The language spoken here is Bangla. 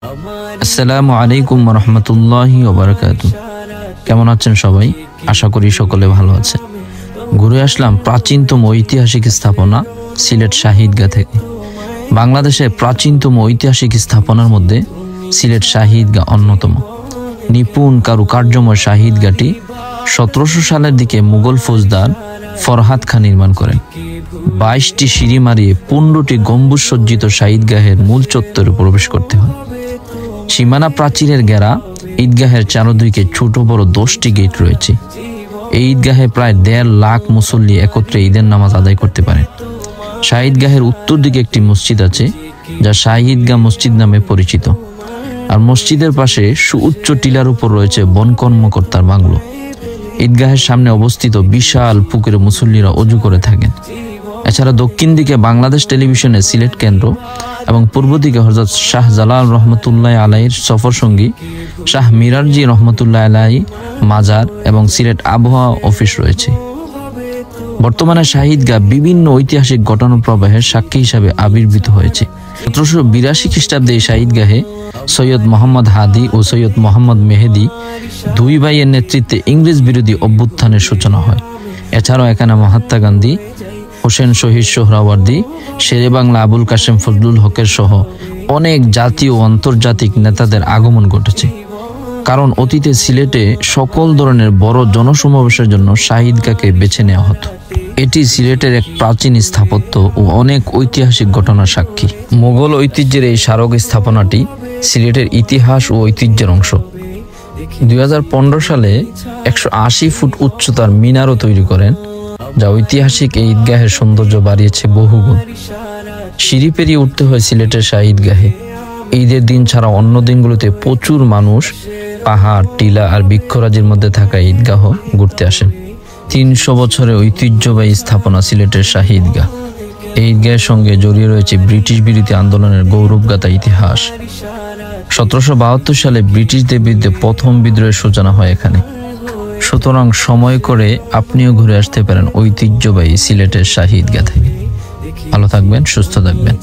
আসসালামু আলাইকুম ওয়া রাহমাতুল্লাহি ওয়া বারাকাতুহু। কেমন আছেন সবাই? আশা করি সকলে ভালো আছেন। ঘুরে আসলাম প্রাচীনতম ঐতিহাসিক স্থাপনা সিলেট শাহিদগাহ থেকে। বাংলাদেশের প্রাচীনতম ঐতিহাসিক স্থাপনার মধ্যে সিলেট শাহিদগাহ অন্যতম। নিপুণ কারুকার্যময় শাহিদগাহটি 1700 সালের দিকে মুঘল ফৌজদার ফরহাদ খান নির্মাণ করেন। 22টি সিঁড়ি মারিয়ে 15টি গম্বুজ সজ্জিত শাহিদগাহের মূল চত্বরে প্রবেশ করতে হয়। সীমানা প্রাচীরের ঘেরা ঈদগাহের চারদিকে ছোট বড় 10টি গেট রয়েছে। এই ঈদগাহে প্রায় 1.5 লাখ মুসল্লি একত্রে ঈদের নামাজ আদায় করতে পারেন। শাহিদগাহের উত্তর দিকে একটি মসজিদ আছে, যা শাহিদগাহ মসজিদ নামে পরিচিত। আর মসজিদের পাশে সুউচ্চ টিলার উপর রয়েছে বন কর্মকর্তার বাংলো। ঈদগাহের সামনে অবস্থিত বিশাল পুকুরে মুসল্লিরা অজু করে থাকেন। এছাড়া দক্ষিণ দিকে বাংলাদেশ টেলিভিশনের সিলেট কেন্দ্র এবং পূর্ব দিকে হযরত শাহ জালাল রহমতুল্লাহ আলাইহির সফর সঙ্গী শাহ মিরারজি রহমতুল্লাহ আলাইহি মাজার এবং সিলেট আবহাওয়া অফিস রয়েছে। বর্তমানে শাহিদগাহ বিভিন্ন ঐতিহাসিক ঘটনা প্রবাহের সাক্ষী হিসাবে আবির্ভূত হয়েছে। 1782 খ্রিস্টাব্দে এই শাহিদগাহে সৈয়দ মোহাম্মদ হাদি ও সৈয়দ মোহাম্মদ মেহেদি দুই ভাইয়ের নেতৃত্বে ইংরেজ বিরোধী অভ্যুত্থানের সূচনা হয়। এছাড়াও এখানে মহাত্মা গান্ধী, হোসেন শহীদ সোহরাওয়ার্দী, শেরে বাংলা আবুল কাশেম ফজলুল হকের সহ অনেক জাতীয় ও আন্তর্জাতিক নেতাদের আগমন ঘটেছে। কারণ অতীতে সিলেটে সকল ধরনের বড় জনসমাবেশের জন্য শাহিদগাহকে বেছে নেওয়া হতো। এটি সিলেটের এক প্রাচীন স্থাপত্য ও অনেক ঐতিহাসিক ঘটনার সাক্ষী। মোগল ঐতিহ্যের এই স্মারক স্থাপনাটি সিলেটের ইতিহাস ও ঐতিহ্যের অংশ। 2015 সালে 180 ফুট উচ্চতার মিনারও তৈরি করেন, যা ঐতিহাসিক এই ঈদগাহের সৌন্দর্য বাড়িয়েছে বহুগুণ। সিঁড়ি পেরিয়ে উঠতে হয় সিলেটের শাহিদগাহে। ঈদের দিন ছাড়া অন্য দিনগুলোতে প্রচুর মানুষ পাহাড়, টিলা আর বৃক্ষরাজির মধ্যে থাকা ঈদগাহ ঘুরতে আসেন। 300 বছরের ঐতিহ্যবাহী স্থাপনা সিলেটের শাহিদগাহ। এই ঈদগাহের সঙ্গে জড়িয়ে রয়েছে ব্রিটিশ বিরোধী আন্দোলনের গৌরবগাথা ইতিহাস। 1772 সালে ব্রিটিশদের বিরুদ্ধে প্রথম বিদ্রোহের সূচনা হয় এখানে। সুতরাং সময় করে আপনিও ঘুরে আসতে পারেন ঐতিহ্যবাহী সিলেটের শাহিদগাহ থেকে। ভালো থাকবেন, সুস্থ থাকবেন।